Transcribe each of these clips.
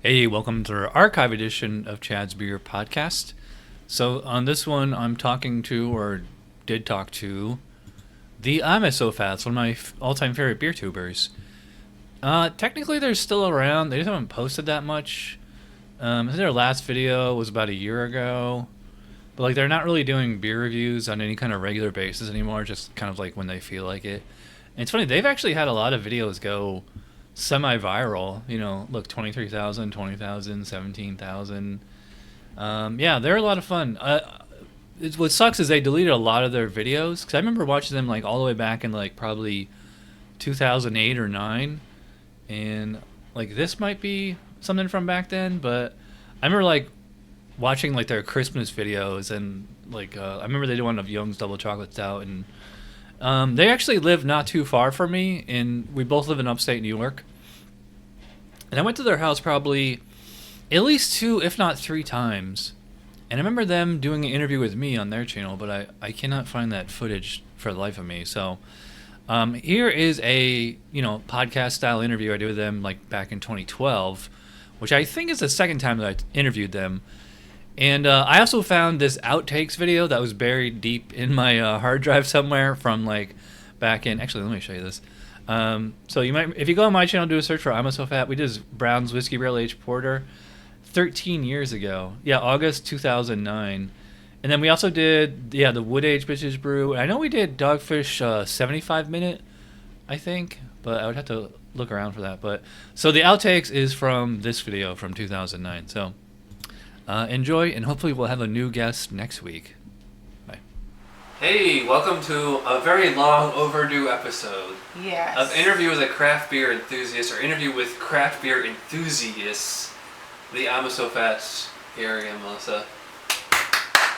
Hey, welcome to our archive edition of Chad's Beer Podcast. So on this one, I'm talking to, or did talk to, the Imasofats, one of my all-time favorite beer tubers. Technically, they're still around. They just haven't posted that much. I think their last video was about a year ago. But like, they're not really doing beer reviews on any kind of regular basis anymore, just kind of like when they feel like it. And it's funny, they've actually had a lot of videos go semi-viral, look, 23,000, 20,000, 17,000. Yeah, they're a lot of fun. What sucks is they deleted a lot of their videos, because I remember watching them like all the way back in like probably 2008 or 9, and like this might be something from back then, but I remember like watching like their Christmas videos, and like I remember they did one of Young's Double Chocolate Stout, and they actually live not too far from me, and we both live in upstate New York. And I went to their house probably at least 2, if not 3 times. And I remember them doing an interview with me on their channel, but I cannot find that footage for the life of me. So here is a podcast style interview I did with them like back in 2012, which I think is the second time that I interviewed them. And I also found this outtakes video that was buried deep in my hard drive somewhere from like back in. Actually, let me show you this. So you might, if you go on my channel, do a search for Imasofat. We did Brown's Whiskey Barrel Aged Porter 13 years ago. Yeah, August 2009. And then we also did the Wood Age Bitches Brew. I know we did Dogfish 75 minute, I think, but I would have to look around for that. But so the outtakes is from this video from 2009. So. Enjoy, and hopefully we'll have a new guest next week. Bye. Hey, welcome to a very long overdue episode. Yes. Of Interview with a Craft Beer Enthusiast, or Interview with Craft Beer Enthusiasts, the Imasofats, Gary and Melissa.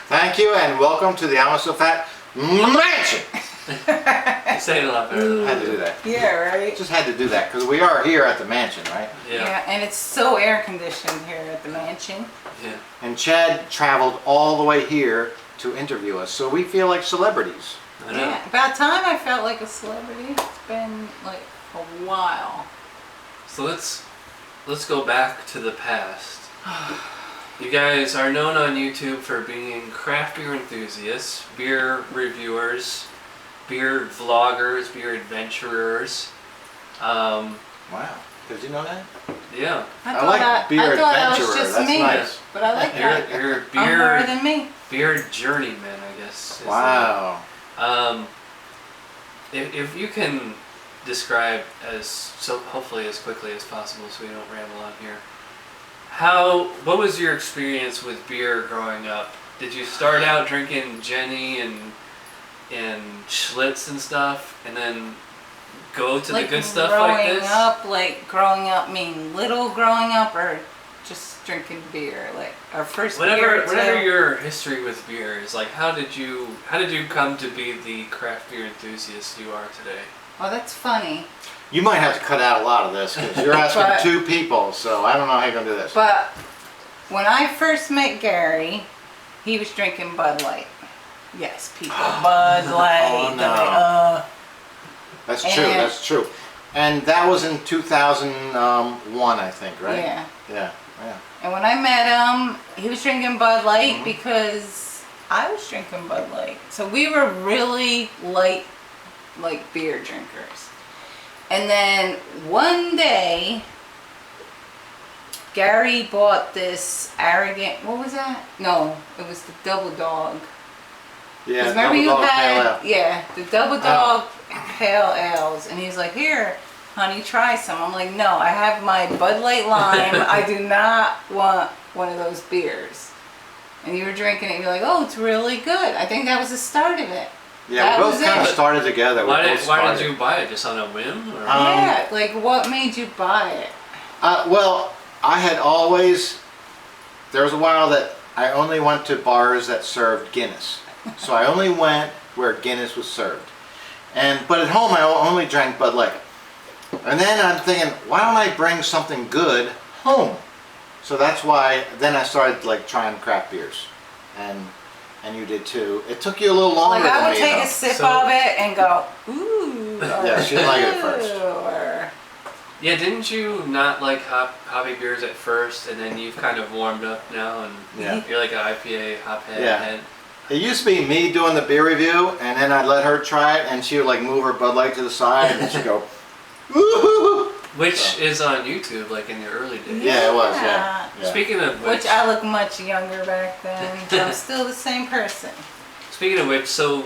Thank you, and welcome to the Imasofat Mansion. You say it a lot better than I had to do that. Yeah, right? Just had to do that, because we are here at the mansion, right? Yeah, and it's so air conditioned here at the mansion. Yeah. And Chad traveled all the way here to interview us, so we feel like celebrities. I know. Yeah, about time I felt like a celebrity. It's been like a while. So let's go back to the past. You guys are known on YouTube for being craft beer enthusiasts, beer reviewers, beer vloggers, beer adventurers. Wow. Did you know that? Yeah. I like beer I thought that adventurer. was just That's me, nice. but I like that. You're I'm more than me. beer journeyman, I guess. Wow. If you can describe hopefully as quickly as possible, so we don't ramble on here. What was your experience with beer growing up? Did you start out drinking Jenny and Schlitz and stuff, and then go to the good stuff like this? Growing up mean little growing up, or just drinking beer? Like our first whatever beer. your history with beer is, like, how did you come to be the craft beer enthusiast you are today? Oh, that's funny. You might have to cut out a lot of this, because you're asking 2 people, so I don't know how you're going to do this. But when I first met Gary, he was drinking Bud Light. Yes, people, Bud Light. Oh, no. That's true. And that was in 2001, I think, right? Yeah. Yeah. And when I met him, he was drinking Bud Light because I was drinking Bud Light. So we were really light, like, beer drinkers. And then one day, Gary bought this Arrogant, what was that? No, it was the Double Dog. Yeah, remember you Double Dog had, Pale Ale. the Double Dog Pale Ales. And he's like, here, honey, try some. I'm like, no, I have my Bud Light Lime. I do not want one of those beers. And you were drinking it, and you're like, oh, it's really good. I think that was the start of it. Yeah, we both kind of started together. Why did you buy it? Just on a whim? Or? Yeah, like what made you buy it? Well, I had always, there was a while that I only went to bars that served Guinness. So I only went where Guinness was served. But at home I only drank Bud Light. And then I'm thinking, why don't I bring something good home? So that's why then I started like trying craft beers. And you did too. It took you a little longer like than me, I would take a sip of it and go, ooh. Yeah, she didn't like it at first. Or, Yeah, didn't you not like hobby beers at first, and then you've kind of warmed up now, and Yeah. you're like an IPA hophead. Yeah. It used to be me doing the beer review, and then I'd let her try it, and she would like move her Bud Light to the side, and she'd go, woo. Which is on YouTube, like in the early days. Yeah, it was. Yeah. Speaking of which, Which I look much younger back then. But I'm still the same person. Speaking of which, so,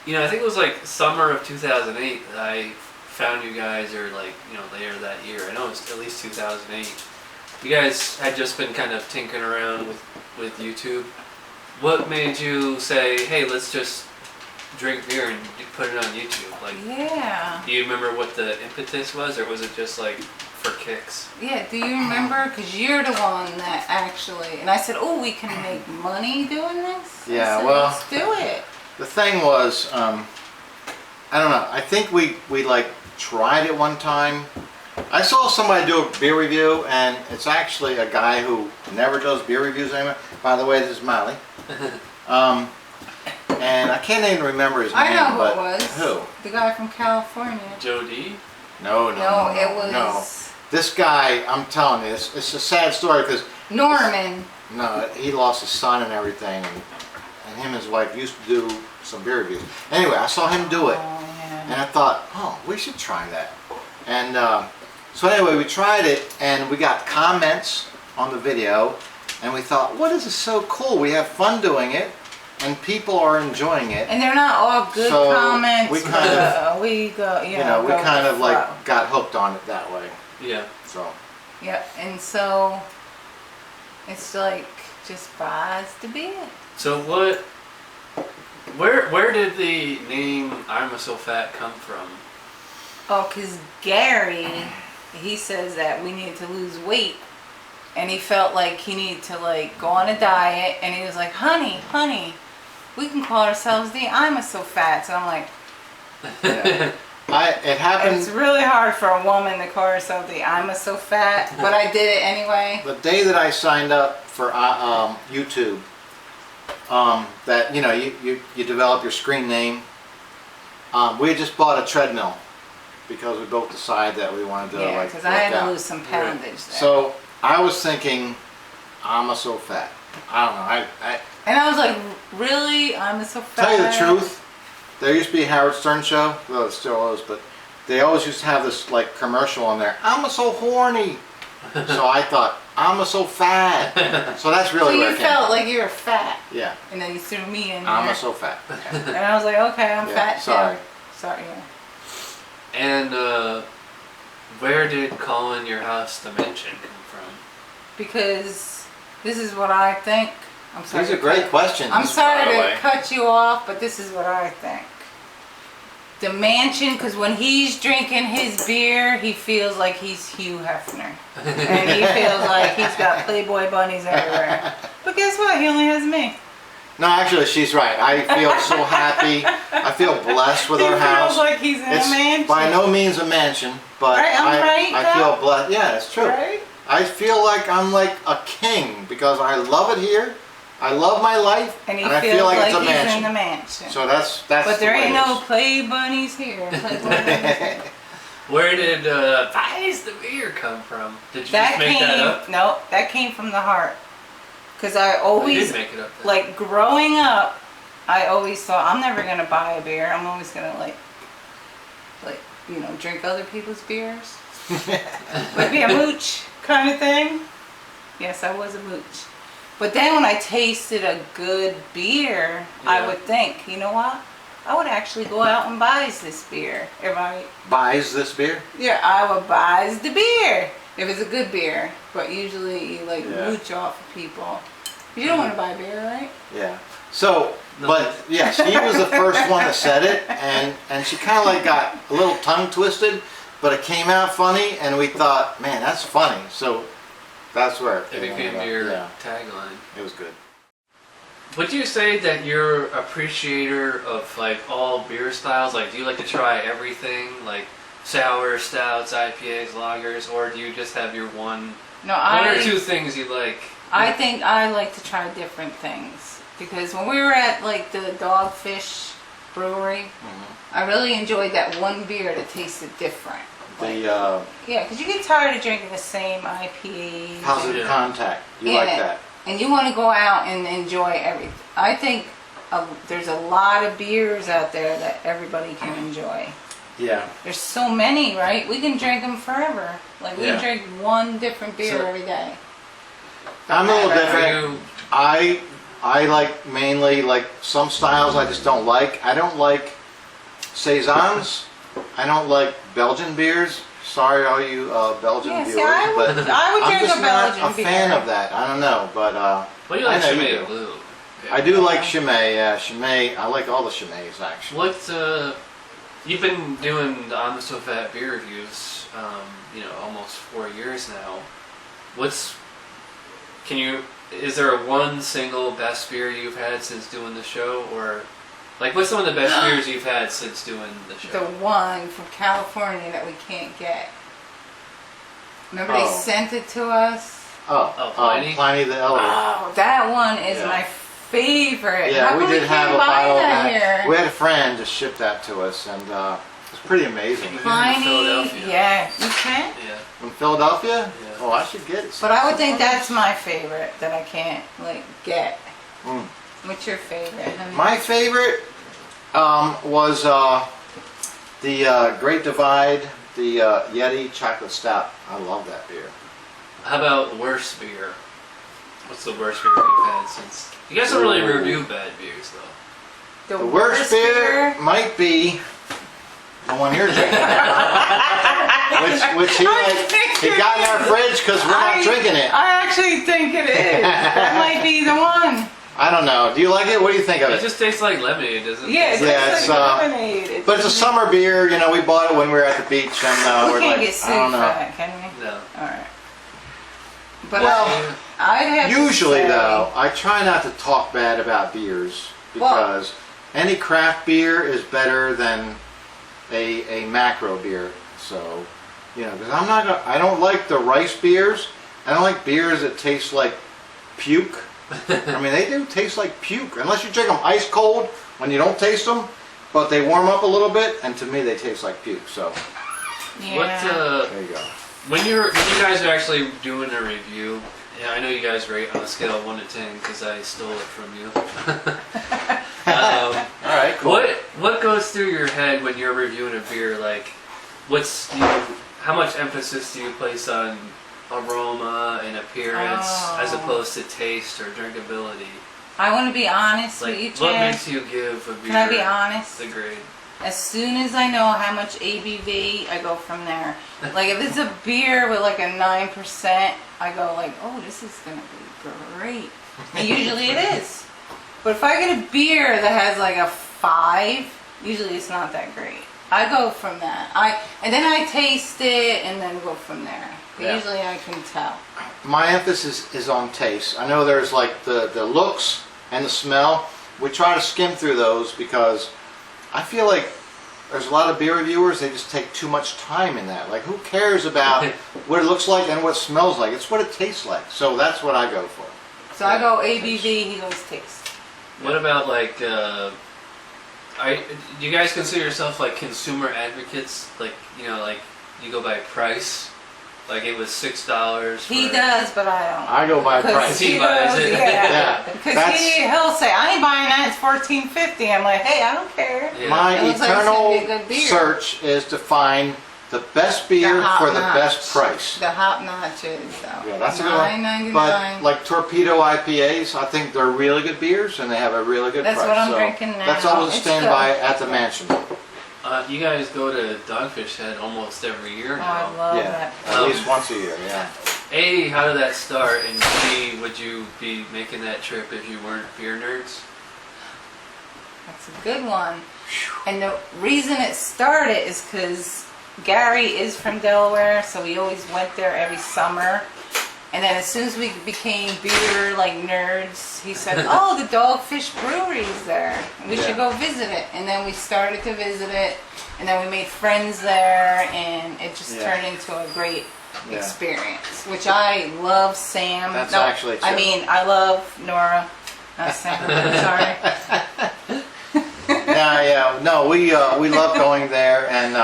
I think it was like summer of 2008 that I found you guys, or like, later that year. I know it was at least 2008. You guys had just been kind of tinkering around with YouTube. What made you say, hey, let's just drink beer and put it on YouTube? Like, Yeah. do you remember what the impetus was, or was it just like for kicks? Yeah, do you remember? Because you're the one that actually, and I said, oh, we can make money doing this? I Yeah, said, well, let's do it. the thing was, I don't know. I think we like tried it one time. I saw somebody do a beer review, and it's actually a guy who never does beer reviews anymore. By the way, this is Molly. And I can't even remember his name. I know who but it was. Who? The guy from California. Joe D? No, It was no. This guy, I'm telling you, it's a sad story because Norman. no, he lost his son and everything, and him and his wife used to do some beer reviews. Anyway, I saw him do it, Oh, and yeah. I thought, oh, we should try that. And so anyway, we tried it, and we got comments on the video, and we thought, what is this so cool? We have fun doing it, and people are enjoying it. And they're not all good So, comments. we kind of- we go, You know, we go kind with of the like flow. got hooked on it that way. Yeah. So Yeah, and so it's like just buys the beer. So where did the name Imasofats come from? Oh, because Gary, he says that we need to lose weight. And he felt like he needed to like go on a diet. And he was like, honey, we can call ourselves the Imasofats. And I'm like, yeah. It happened it's really hard for a woman to call herself the Imasofat. But I did it anyway. the day that I signed up for YouTube. That you develop your screen name. We had just bought a treadmill because we both decided that we wanted to Yeah, like because work I had to out. lose some poundage there. So I was thinking, I'm so fat. I don't know. And I was like, really? Imasofat? Tell you the truth, there used to be a Howard Stern show. Well, it still is, but they always used to have this like commercial on there. I'm so horny. So I thought, I'm so fat. So that's So really where you it came felt from. like you were fat. Yeah, And then you threw me in I'm there. so fat. Yeah. And I was like, okay, I'm Yeah, fat too. sorry. Sorry, yeah. And where did calling your house the mansion come from? Because this is what I think. I'm sorry. These are to great cut- questions. I'm sorry by the to way. cut you off, but this is what I think. The mansion, because when he's drinking his beer, he feels like he's Hugh Hefner. And he feels like he's got Playboy bunnies everywhere. But guess what? He only has me. No, actually, she's right. I feel so happy. I feel blessed with He our house. feels like he's in It's a mansion. by no means a mansion, but Right, I'm right, I though? feel blessed. Yeah, it's true. Right? I feel like I'm like a king because I love it here. I love my life, And he I feels feel like like it's a he's mansion. in the mansion. So that's. But the there way ain't it no is. play bunnies here. Playboy bunnies here. Where did Buys the Beer come from? Did you That just make came, that up? no, that came from the heart. Because I You always, did make it up then. like growing up, I always thought I'm never gonna buy a beer. I'm always gonna like drink other people's beers. Like be a mooch kind of thing. Yes, I was a mooch. But then when I tasted a good beer, I Yeah. would think, you know what? I would actually go out and buy this beer. If I Buys this beer? Yeah, I would buy the beer if it's a good beer. But usually you like Yeah. mooch off of people. You don't want to buy beer, right? Yeah. So, No. but yes, he was the first one that said it, and she kind of like got a little tongue twisted, but it came out funny, and we thought, man, that's funny. So that's where It became ended up. your Yeah, tagline. it was good. Would you say that you're an appreciator of like all beer styles? Like, do you like to try everything, like sour, stouts, IPAs, lagers, or do you just have your one No, or two things you like? I think I like to try different things because when we were at like the Dogfish Brewery, Mm-hmm. I really enjoyed that one beer that tasted different. The Yeah, because you get tired of drinking the same IPAs. positive Yeah. contact. You like that? And you want to go out and enjoy everything. I think there's a lot of beers out there that everybody can enjoy. Yeah. There's so many, right? We can drink them forever. Like we Yeah. can drink one different beer So- every day. I'm a little Are different. you, I like mainly like some styles I just don't like. I don't like saisons. I don't like Belgian beers. Sorry, all you Belgian Yeah, see, viewers, I would but I'm I'm drink just a not Belgian a fan beer. of that. I don't know, but what do you like I know you Chimay do. Blue? I do like Chimay. Yeah, Chimay. I like all the Chimays actually. What you've been doing the Imasofats beer reviews, almost 4 years now. Is there one single best beer you've had since doing the show, or like what's some of the best beers you've had since doing the show? The one from California that we can't get. Remember they Oh. sent it to us? Oh, Pliny? Pliny the Elder. Oh, that one is Yeah. my favorite. Yeah, How we come did have can't a buy bottle of that that. here? We had a friend just ship that to us, and it's pretty amazing. Pliny, Philadelphia. yeah, you can. Yeah. From Philadelphia? Yeah. Oh, I should get it. But I would think that's my favorite that I can't get. Mm. What's your favorite? honey? My favorite was the Great Divide, the Yeti Chocolate Stout. I love that beer. How about worst beer? What's the worst beer you've had since? You guys don't really Ooh. review bad beers though. The worst beer might be the one you're drinking. which he got in our fridge because we're not drinking it. I actually think it is. That might be the one. I don't know. Do you like it? What do you think of It it? just tastes like lemonade, doesn't it? Yeah, Yeah, it's it's, like lemonade. But it's a summer beer. You know, we bought it when we were at the beach, and We we're can't like, get sued I don't for know. that, can we? No. All right. But Well, I'd have to usually say- though, I try not to talk bad about beers because any craft beer is better than a macro beer. So, because I don't like the rice beers. I don't like beers that taste like puke. I mean, they do taste like puke unless you drink them ice cold when you don't taste them, but they warm up a little bit, and to me they taste like puke. So Yeah. there you go. When you guys are actually doing a review, I know you guys rate on a scale of 1 to 10 because I stole it from you. All right, cool. What goes through your head when you're reviewing a beer? Like, how much emphasis do you place on aroma and appearance as opposed to taste or drinkability? I want to be honest Like, with you, what Chad. makes you give a beer Can I be honest? the grade? As soon as I know how much ABV, I go from there. Like if it's a beer with like a 9%, I go like, oh, this is gonna be great. And usually it is. But if I get a beer that has like a 5, usually it's not that great. I go from that. And then I taste it and then go from there. But Yeah. usually I can tell. My emphasis is on taste. I know there's like the looks and the smell. We try to skim through those because I feel like there's a lot of beer reviewers, they just take too much time in that. Like, who cares about what it looks like and what it smells like? It's what it tastes like. So that's what I go for. So I go ABV, he goes taste. What about like, do you guys consider yourself like consumer advocates? Like, like you go by price? Like it was $6 He for- does, but I don't. I go by Because price. He buys it. Yeah. Yeah, Because that's- he'll say, I ain't buying that, it's $14.50. I'm like, hey, I don't care. Yeah. My It looks like it's gonna be a eternal good beer. search is to find the best beer The hot for the notch. best price. The hot notches, though. Yeah, that's a good one. $9.99. But like Torpedo IPAs, I think they're really good beers and they have a really good That's price. what I'm So drinking now. That's all to It's stand good. by at the mansion. You guys go to Dogfish Head almost every year Oh, I now. love Yeah, that. at least once a year. Yeah. A, how did that start? And B, would you be making that trip if you weren't beer nerds? That's a good one. And the reason it started is because Gary is from Delaware, so we always went there every summer. And then as soon as we became beer like nerds, he said, oh, the Dogfish Brewery's there. We Yeah. should go visit it. And then we started to visit it. And then we made friends there. And it just Yeah. turned into a great Yeah. experience. Which I love Sam. That's No, actually true. I mean, I love Nora. Not Sam. I'm sorry. Yeah. No, we love going there, and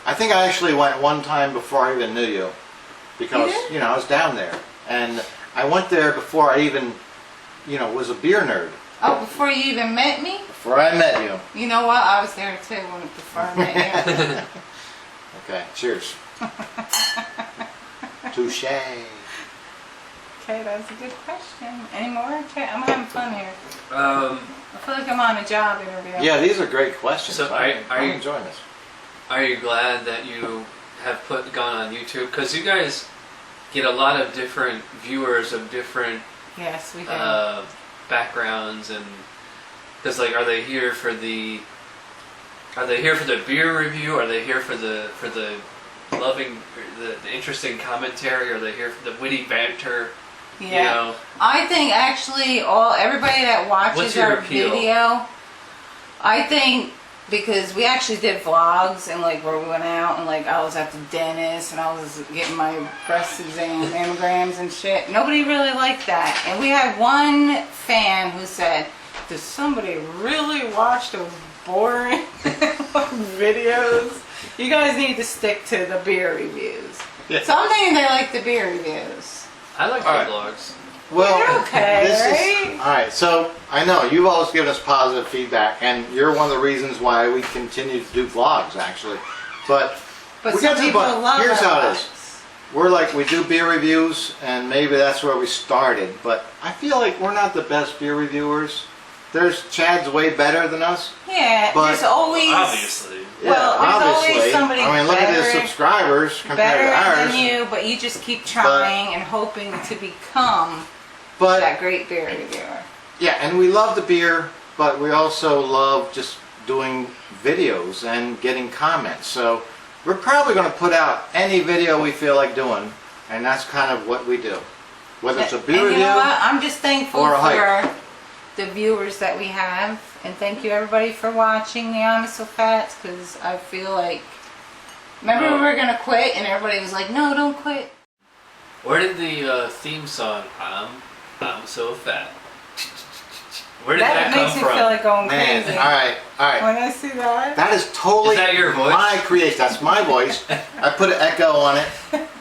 I think I actually went one time before I even knew you, because You did? you know I was down there, and I went there before I even, was a beer nerd. Oh, before you even met me? Before I met you. You know what? I was there too before I met you. Okay, cheers. Touche. Okay, that's a good question. Any more? Okay, I'm having fun here. Um, I feel like I'm on a job interview. Yeah, these are great questions. So I'm you- enjoying this. are you glad that you have gone on YouTube? Because you guys get a lot of different viewers of different Yes, we do. backgrounds, and because like, are they here for the beer review? Are they here for the loving, the interesting commentary? Are they here for the witty banter? yeah. You know, I think actually everybody that What's watches your our appeal? video, I think because we actually did vlogs and like where we went out and like I was at the dentist and I was getting my breast exam, mammograms and shit. Nobody really liked that. And we had one fan who said, does somebody really watch those boring videos? You guys need to stick to the beer reviews. Yeah. So I'm thinking they like the beer reviews. I like All the right. vlogs. Well, They're okay, this right? is all right. So I know you've always given us positive feedback, and you're one of the reasons why we continue to do vlogs, actually. But But we some got to. people But love here's our how it is. vlogs. We're like, we do beer reviews, and maybe that's where we started. But I feel like we're not the best beer reviewers. Chad's way better than us. Yeah, But- there's always Obviously. Well, there's always somebody I mean, look at his better- subscribers compared better to ours. than you, but you just keep trying and hoping to become But that great beer reviewer. yeah, and we love the beer, but we also love just doing videos and getting comments. So we're probably going to put out any video we feel like doing, and that's kind of what we do. Whether it's a beer and review, you know what? I'm just thankful or a hike. for the viewers that we have, and thank you everybody for watching the Imasofats, because I feel like, remember we were gonna quit, and everybody was like, "No, don't quit." Where did the theme song I'm so fat? Where did that, That come makes me from? feel like going man, crazy. all right. When I see that. That is totally Is that your voice? my creation. That's my voice. I put an echo on it.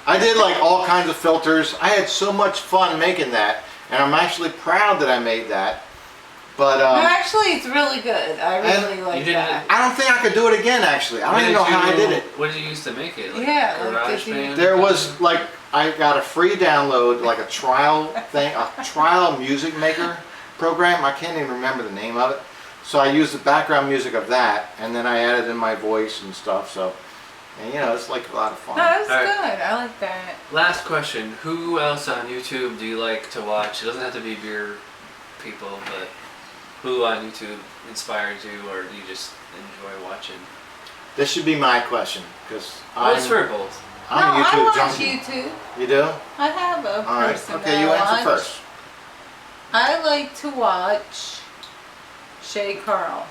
I did like all kinds of filters. I had so much fun making that, and I'm actually proud that I made that. But No, actually, it's really good. I really you like didn't- that. I don't think I could do it again. Actually, I don't even know how I did it. What did you use to make it? Like Yeah, like, did you- GarageBand? There was like I got a free download, like a trial thing, a trial music maker program. I can't even remember the name of it. So I used the background music of that, and then I added in my voice and stuff. So, and, it's like a lot of fun. No, that's All right. good. I like that. Last question. Who else on YouTube do you like to watch? It doesn't have to be beer people, but who on YouTube inspires you or do you just enjoy watching? This should be my question because Well, it's for both. I'm a no, I YouTube watch junkie. YouTube. You do? I have a All right. person Okay, that you I answer watch. first. I like to watch Shay Carl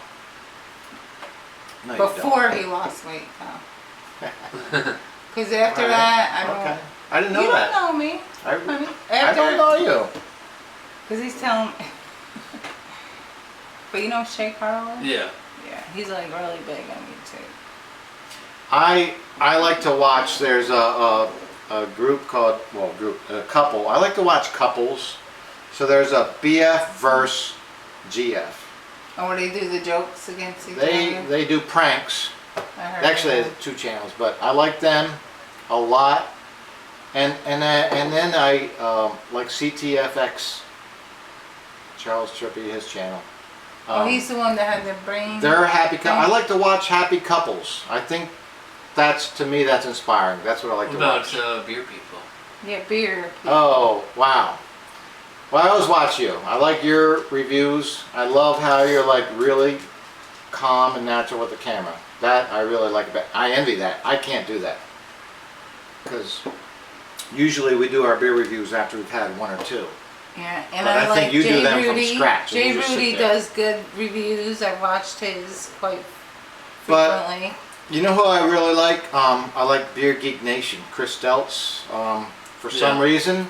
No, you before he lost weight, though. Because after All right. that, I don't. Okay. I didn't know you that. don't know me, I honey. I don't know you. Because he's telling. But you know who Shay Carl is? Yeah. Yeah, he's like really big on YouTube. I like to watch. There's a group called a couple. I like to watch couples. So there's a BF versus GF. Oh, where they do the jokes against each They other? they do pranks. I heard Actually, that. there's 2 channels, but I like them a lot. And then I like CTFX. Charles Trippy, his channel. Oh, he's the one that had the brain. They're happy. I like to watch happy couples. I think to me that's inspiring. That's what I like What to about watch. beer people? Yeah, beer. people. Oh wow. Well, I always watch you. I like your reviews. I love how you're like really calm and natural with the camera. That I really like about. I envy that. I can't do that because usually we do our beer reviews after we've had 1 or 2. Yeah, and But I I like think you do Jay them from Rudy. scratch, and Jay you just sit Rudy there. does good reviews. I've watched his quite But- frequently. You know who I really like? I like Beer Geek Nation. Chris Stelz. For some Yeah. reason,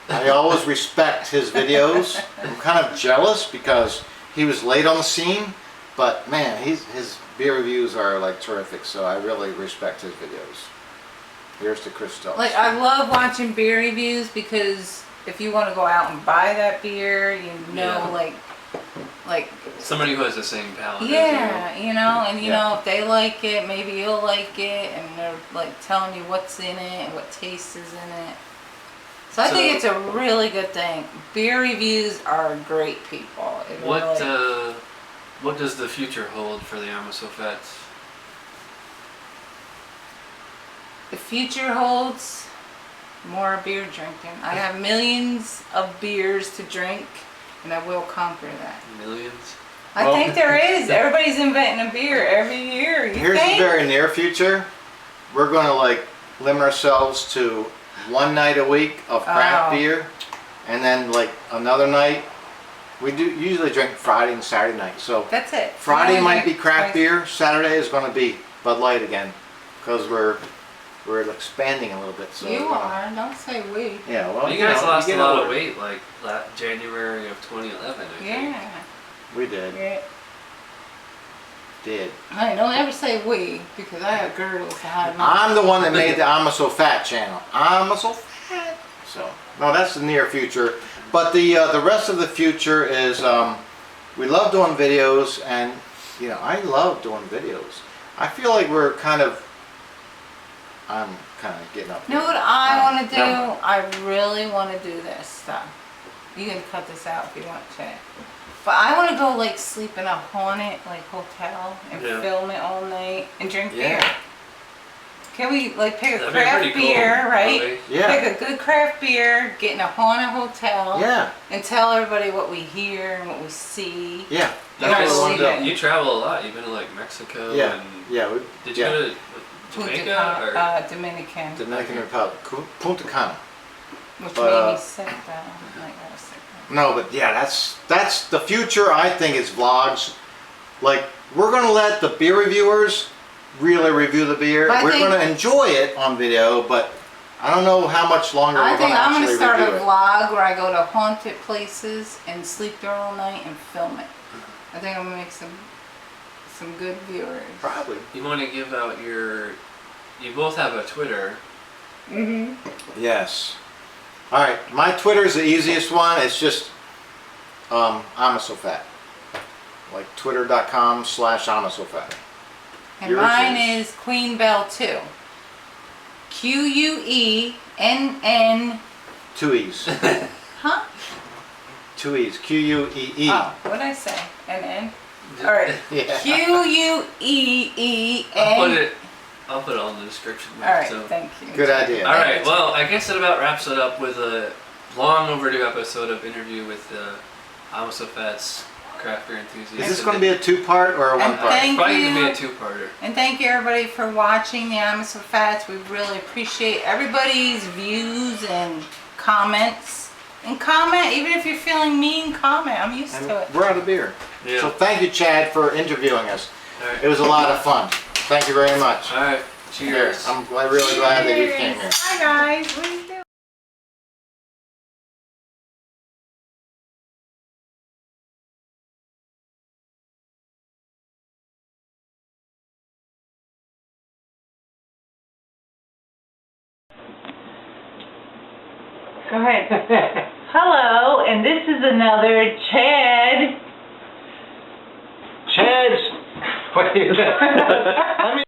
I always respect his videos. I'm kind of jealous because he was late on the scene, But man, his beer reviews are like terrific, so I really respect his videos. Here's to Christoph. Like, I love watching beer reviews because if you want to go out and buy that beer, you know, Yeah. like Somebody who has the same palate. yeah, you know, and you Yeah. know, if they like it, maybe you'll like it, and they're like telling you what's in it and what taste is in it. So I think it's a really good thing. Beer reviews are great people. It What really- what does the future hold for the Imasofats? The future holds more beer drinking. I have millions of beers to drink, and I will conquer that. Millions? I Well- think there is. Everybody's inventing a beer every year. You Here's think? the very near future. We're going to like limit ourselves to one night a week of craft Oh. beer, and then like another night. We do usually drink Friday and Saturday night. So That's it. Friday Yeah, might be craft twice- beer. Saturday is going to be Bud Light again, because we're expanding a little bit. So You we're gonna- are. Don't say we. Yeah. Well, You guys know, lost you a get lot of older. weight like January of 2011, I think. Yeah. We did. Yeah. Did. Honey, don't ever say we, because I have girdles to hide my... I'm the one that made the I'm So Fat channel. I'm So Fat. So no, that's the near future. But the rest of the future is we love doing videos, and you know I love doing videos. I feel like I'm kind of getting up. You know what here. I want to do? never mind. I really want to do this stuff. You can cut this out if you want to. But I want to go like sleep in a haunted like hotel and Yeah. film it all night and drink Yeah. beer. Can we like pick a That'd be craft pretty cool, beer, right? really. Yeah. Pick a good craft beer, get in a haunted hotel, Yeah. and tell everybody what we hear and what we see. Yeah. You Yeah, guys, I believe it. you travel a lot. You've been to like Mexico Yeah. and Yeah. did you yeah. go to Jamaica or Dominican, Dominican Republic, Punta Cana. which but, made me sick though. Like I was sick. No, but yeah, that's the future. I think is vlogs. Like we're gonna let the beer reviewers really review the beer. But I We're think- gonna enjoy it on video, but I don't know how much longer I we're think gonna I'm actually gonna start review a it. vlog where I go to haunted places and sleep there all night and film it. I think I'm gonna make some good viewers. Probably. you want to give out your? You both have a Twitter. Mhm. Yes. All right. My Twitter is the easiest one. It's just I'm so fat. Like twitter.com/I'm-so-fat. And Yours mine is? is Queen Bell 2. QUENN. 2 E's. Huh? 2 E's. QUEE. Oh, what did I say? NN. All right. Yeah. QUEEN. I'll put it all in the description. All right. So. Thank you. Good idea. All right. Well, I guess it about wraps it up with a long overdue episode of interview with Imasofats craft beer enthusiast. Is this going to be a 2-part or a And 1-part? thank Probably you. gonna be a two-parter. And thank you everybody for watching the Imasofats. We really appreciate everybody's views and comments. And comment, even if you're feeling mean, comment. I'm used And to it. we're out of beer. Yeah. So thank you, Chad, for interviewing us. All right. It was a lot of fun. Thank you very much. All right. Cheers. I'm really glad that you came here. Hi guys. What are you doing? Go ahead. Hello, and this is another Chad. Chad's. What is that? Let me.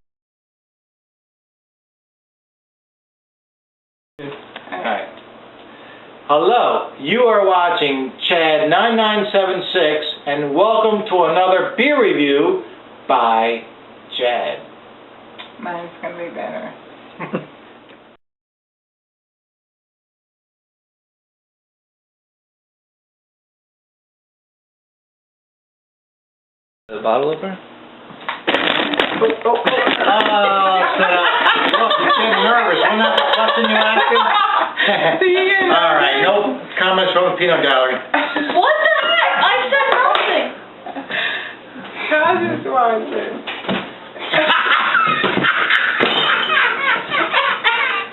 Alright. Hello, you are watching Chad9976 and welcome to another beer review by Chad. Mine's gonna be better. The bottle opener? Oh, Oh, you're getting nervous. Wasn't that the question you asking? Alright, no comments from the peanut gallery. What the heck? I said nothing. I just wanted to.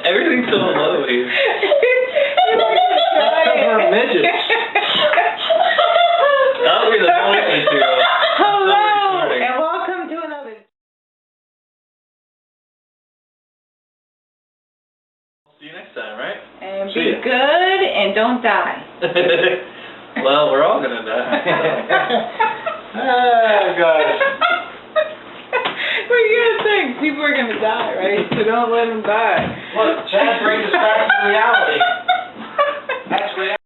Everything's so low here. Except for midgets. That would be the voice issue. Hello, don't die. Well, we're all gonna die. Oh, God. Well, you gotta think, people are gonna die, right? So don't let them die. Look, Chad brings us back to reality. That's reality.